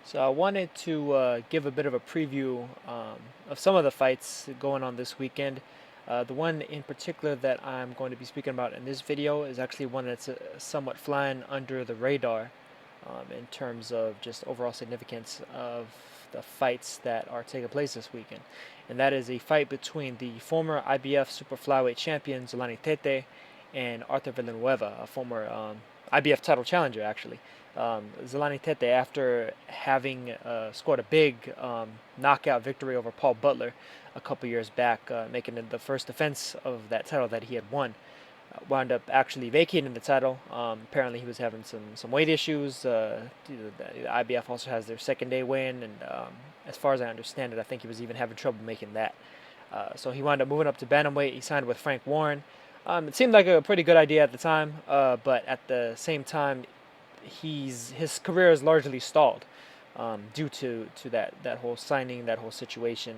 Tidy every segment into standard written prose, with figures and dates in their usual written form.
So I wanted to give a bit of a preview of some of the fights going on this weekend. The one in particular that I'm going to be speaking about in this video is actually one that's somewhat flying under the radar in terms of just overall significance of the fights that are taking place this weekend. And that is a fight between the former IBF Super Flyweight champion Zolani Tete and Arthur Villanueva, a former IBF title challenger, actually. Zolani Tete, after having scored a big knockout victory over Paul Butler a couple years back, making it the first defense of that title that he had won, wound up actually vacating the title. Apparently, he was having some weight issues. The IBF also has their second day win, and as far as I understand it, I think he was even having trouble making that. So he wound up moving up to Bantamweight. He signed with Frank Warren. It seemed like a pretty good idea at the time, but at the same time, his career is largely stalled due to that whole signing, that whole situation,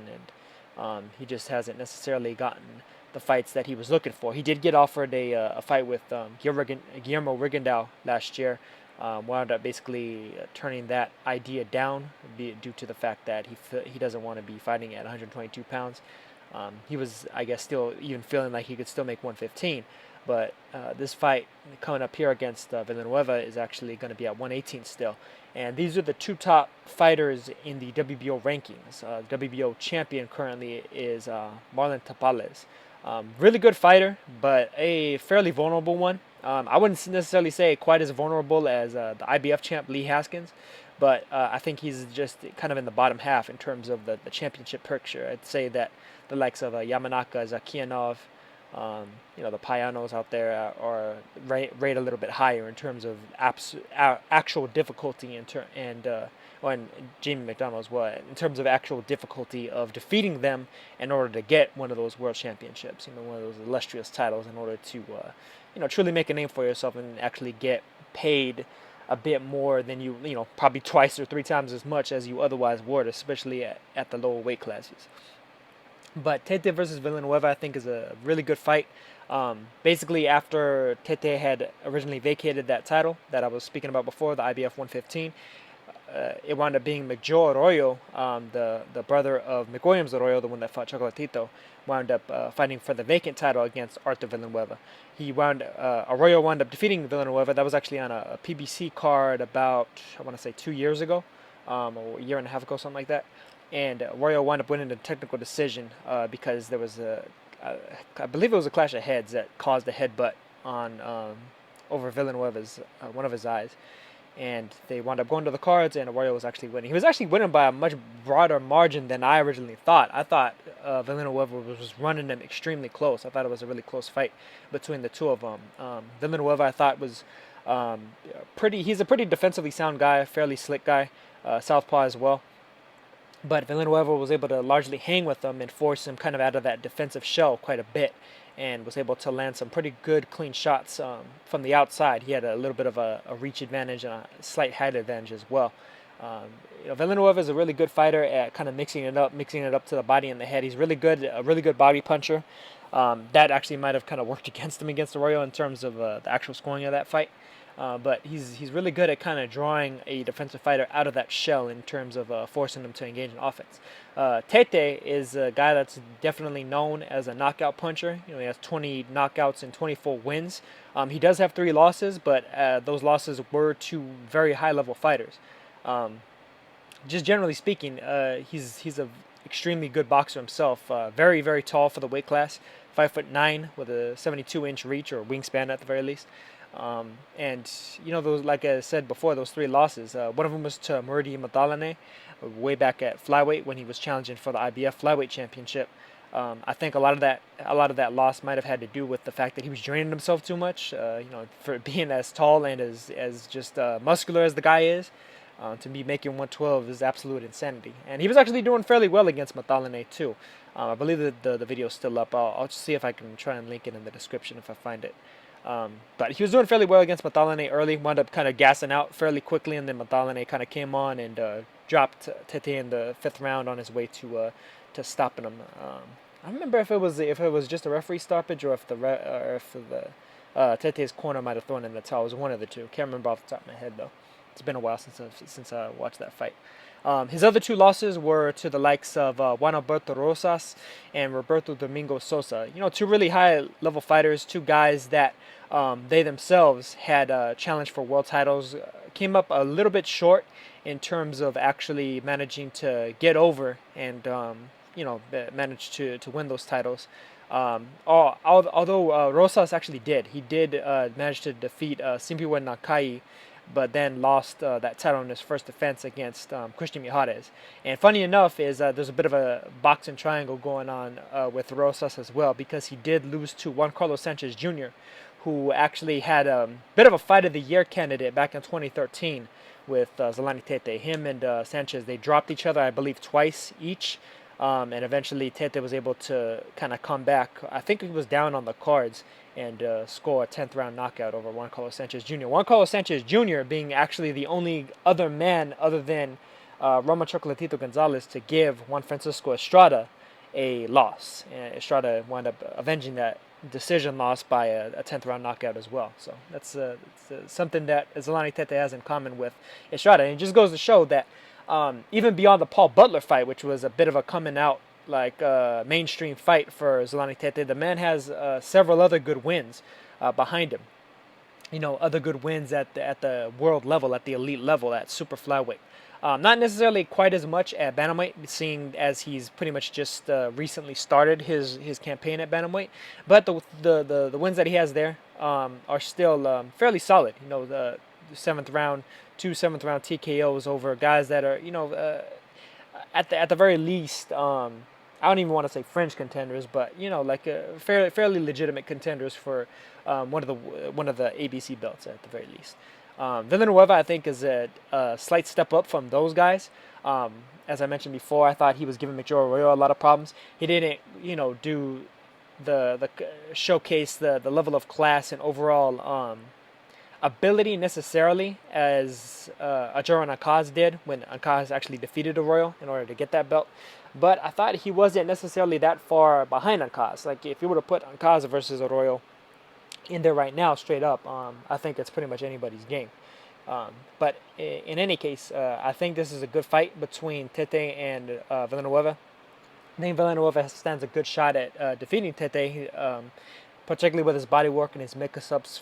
and he just hasn't necessarily gotten the fights that he was looking for. He did get offered a fight with Guillermo Rigondeaux last year. Wound up basically turning that idea down due to the fact that he doesn't want to be fighting at 122 pounds. He was, I guess, still even feeling like he could still make 115. But this fight coming up here against Villanueva is actually going to be at 118 still. And these are the two top fighters in the WBO rankings. The WBO champion currently is Marlon Tapales. Really good fighter, but a fairly vulnerable one. I wouldn't necessarily say quite as vulnerable as the IBF champ Lee Haskins, but I think he's just kind of in the bottom half in terms of the championship picture. I'd say that the likes of Yamanaka, Zakianov, the Payanos out there are rate a little bit higher in terms of actual difficulty and Jamie McDonald as well, in terms of actual difficulty of defeating them in order to get one of those world championships, one of those illustrious titles, in order to truly make a name for yourself and actually get paid a bit more than probably twice or three times as much as you otherwise would, especially at the lower weight classes. But Tete versus Villanueva, I think, is a really good fight. Basically, after Tete had originally vacated that title that I was speaking about before, the IBF 115, it wound up being McJoe Arroyo, the brother of McWilliams Arroyo, the one that fought Chocolatito, wound up fighting for the vacant title against Arthur Villanueva. Arroyo wound up defeating Villanueva. That was actually on a PBC card about, I want to say, 2 years ago, or a year and a half ago, something like that. And Arroyo wound up winning the technical decision because there was I believe it was a clash of heads that caused a headbutt on over Villanueva's one of his eyes, and they wound up going to the cards, and Arroyo was actually winning. He was actually winning by a much broader margin than I originally thought. I thought Villanueva was running them extremely close. I thought it was a really close fight between the two of them. Villanueva, I thought, was He's a pretty defensively sound guy, fairly slick guy, southpaw as well. But Villanueva was able to largely hang with him and force him kind of out of that defensive shell quite a bit, and was able to land some pretty good clean shots from the outside. He had a little bit of a reach advantage and a slight height advantage as well. Villanueva is a really good fighter at kind of mixing it up to the body and the head. He's a really good body puncher. That actually might have kind of worked against him against Arroyo in terms of the actual scoring of that fight. But he's really good at kind of drawing a defensive fighter out of that shell in terms of forcing them to engage in offense. Tete is a guy that's definitely known as a knockout puncher. He has 20 knockouts and 24 wins. He does have 3 losses, but those losses were to very high-level fighters. Just generally speaking, he's a extremely good boxer himself. Very, very tall for the weight class. 5'9" with a 72-inch reach, or wingspan at the very least. And those, like I said before, those 3 losses. One of them was to Muridi Matalane, way back at flyweight when he was challenging for the IBF flyweight championship. I think a lot of that loss might have had to do with the fact that he was draining himself too much. For being as tall and as just muscular as the guy is, to be making 112 is absolute insanity. And he was actually doing fairly well against Matalane too. I believe that the video is still up. I'll just see if I can try and link it in the description if I find it. But he was doing fairly well against Matalane early, wound up kind of gassing out fairly quickly, and then Matalane kind of came on and dropped Tete in the 5th round on his way to stopping him. I don't remember if it was just a referee stoppage or if the Tete's corner might have thrown in the towel. It was one of the two. Can't remember off the top of my head though. It's been a while since I watched that fight. His other two losses were to the likes of Juan Alberto Rosas and Roberto Domingo Sosa. Two really high-level fighters, two guys that they themselves had challenged for world titles. Came up a little bit short in terms of actually managing to get over and manage to win those titles. Although Rosas actually did, he did manage to defeat Simpiwe Nakai, but then lost that title in his first defense against Christian Mijares. And funny enough is there's a bit of a boxing triangle going on with Rosas as well, because he did lose to Juan Carlos Sanchez Jr., who actually had a bit of a fight of the year candidate back in 2013 with Zolani Tete. Him and Sanchez, they dropped each other, I believe, twice each. And eventually Tete was able to kind of come back. I think he was down on the cards and score a 10th round knockout over Juan Carlos Sanchez Jr. Juan Carlos Sanchez Jr. being actually the only other man other than Roma Chocolatito Gonzalez to give Juan Francisco Estrada a loss. And Estrada wound up avenging that decision loss by a 10th round knockout as well. So that's something that Zolani Tete has in common with Estrada. And it just goes to show that even beyond the Paul Butler fight, which was a bit of a coming out mainstream fight for Zolani Tete, the man has several other good wins behind him. Other good wins at the world level, at the elite level, at super flyweight. Not necessarily quite as much at bantamweight, seeing as he's pretty much just recently started his campaign at bantamweight. But the wins that he has there are still fairly solid. The seventh round, 2 7th round TKOs over guys that are at the very least. I don't even want to say fringe contenders, but fairly legitimate contenders for one of the ABC belts at the very least. Villanueva, I think, is a slight step up from those guys. As I mentioned before, I thought he was giving Major Arroyo a lot of problems. He didn't, do the showcase the level of class and overall ability necessarily as Ajaro Nakaz did when Nakaz actually defeated Arroyo in order to get that belt. But I thought he wasn't necessarily that far behind Nakaz. Like, if you were to put Nakaz versus Arroyo in there right now, straight up, I think it's pretty much anybody's game. But in any case, I think this is a good fight between Tete and Villanueva. I think Villanueva stands a good shot at defeating Tete, particularly with his body work and his mix-ups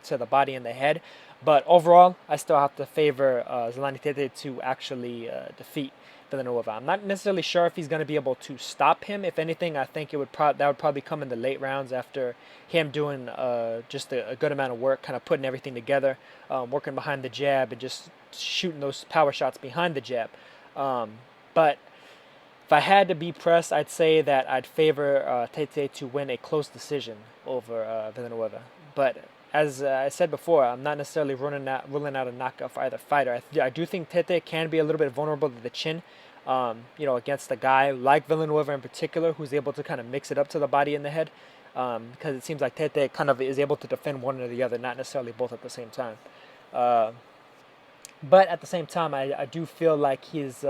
to the body and the head. But overall, I still have to favor Zolani Tete to actually defeat Villanueva. I'm not necessarily sure if he's going to be able to stop him. If anything, I think that would probably come in the late rounds after him doing just a good amount of work, kind of putting everything together, working behind the jab and just shooting those power shots behind the jab. But if I had to be pressed, I'd say that I'd favor Tete to win a close decision over Villanueva. But as I said before, I'm not necessarily ruling out a knockout for either fighter. I do think Tete can be a little bit vulnerable to the chin, against a guy like Villanueva in particular, who's able to kind of mix it up to the body and the head, because it seems like Tete kind of is able to defend one or the other, not necessarily both at the same time. But at the same time, I do feel like his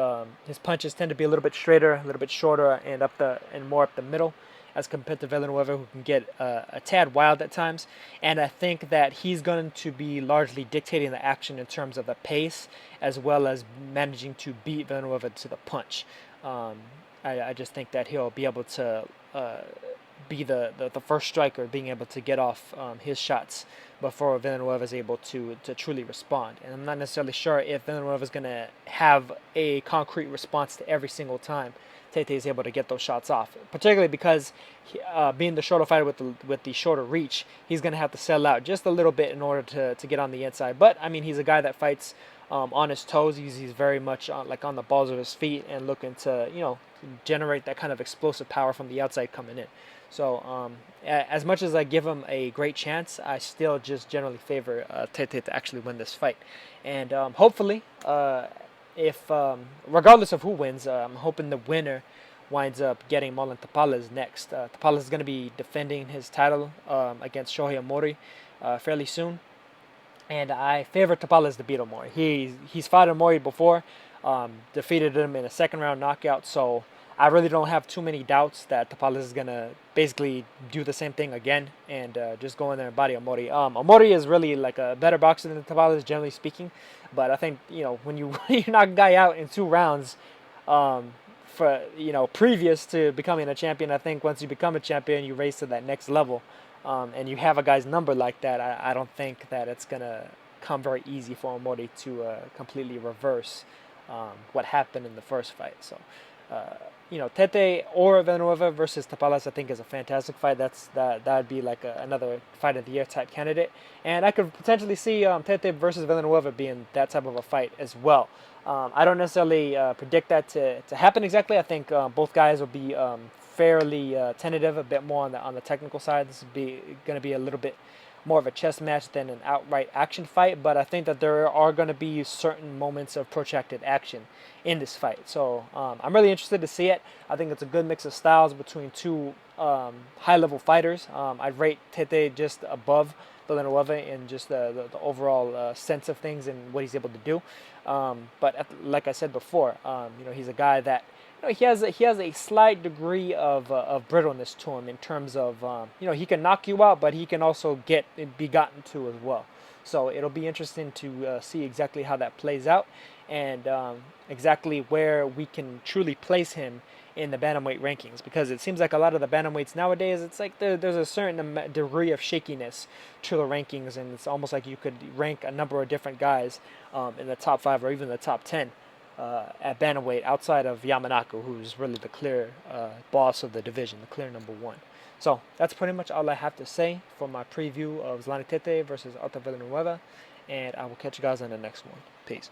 punches tend to be a little bit straighter, a little bit shorter, and more up the middle, as compared to Villanueva, who can get a tad wild at times. And I think that he's going to be largely dictating the action in terms of the pace, as well as managing to beat Villanueva to the punch. I just think that he'll be able to be the first striker, being able to get off his shots before Villanueva is able to truly respond. And I'm not necessarily sure if Villanueva is going to have a concrete response to every single time Tete is able to get those shots off, particularly because being the shorter fighter with the shorter reach, he's going to have to settle out just a little bit in order to get on the inside. But I mean, he's a guy that fights on his toes. He's very much on the balls of his feet and looking to generate that kind of explosive power from the outside coming in. So as much as I give him a great chance, I still just generally favor Tete to actually win this fight. And hopefully, if regardless of who wins, I'm hoping the winner winds up getting Marlon Tapales next. Tapales is going to be defending his title against Shohei Omori fairly soon. And I favor Tapales to beat Omori. He's fought Omori before, defeated him in a second round knockout, so I really don't have too many doubts that Tapales is gonna basically do the same thing again and just go in there and body Omori. Omori is really like a better boxer than Tapales, generally speaking, but I think when you when you knock a guy out in 2 rounds, um, for previous to becoming a champion, I think once you become a champion, you raise to that next level, and you have a guy's number like that. I don't think that it's gonna come very easy for Omori to completely reverse what happened in the first fight. So. Uh, Tete or Villanueva versus Tapales, I think, is a fantastic fight. That'd be like another fight of the year type candidate, and I could potentially see Tete versus Villanueva being that type of a fight as well. I don't necessarily predict that to happen exactly. I think both guys will be fairly tentative, a bit more on the technical side. This is going to be a little bit more of a chess match than an outright action fight, but I think that there are going to be certain moments of protracted action in this fight. So I'm really interested to see it. I think it's a good mix of styles between two high-level fighters. I'd rate Tete just above Villanueva in just the overall sense of things and what he's able to do. But like I said before, he's a guy that he has a slight degree of brittleness to him in terms of he can knock you out, but he can also be gotten to as well. So it'll be interesting to see exactly how that plays out and exactly where we can truly place him in the bantamweight rankings, because it seems like a lot of the bantamweights nowadays, it's like there's a certain degree of shakiness to the rankings, and it's almost like you could rank a number of different guys in the top 5 or even the top 10 at bantamweight outside of Yamanaka, who's really the clear boss of the division, the clear #1. So that's pretty much all I have to say for my preview of Zolani Tete versus Villanueva, and I will catch you guys on the next one. Peace.